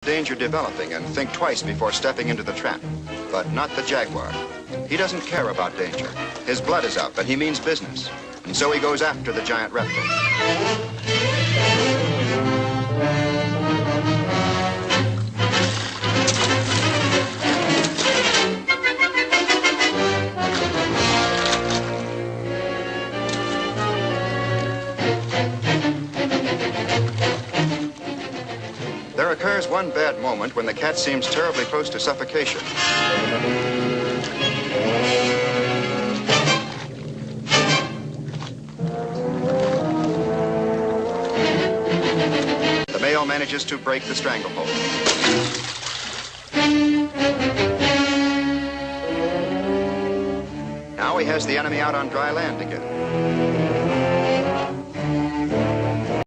Danger developing and think twice before stepping into the trap. But not the jaguar. He doesn't care about danger. His blood is up and he means business. And so he goes after the giant reptile. There occurs one bad moment when the cat seems terribly close to suffocation. The male manages to break the stranglehold. Now he has the enemy out on dry land again.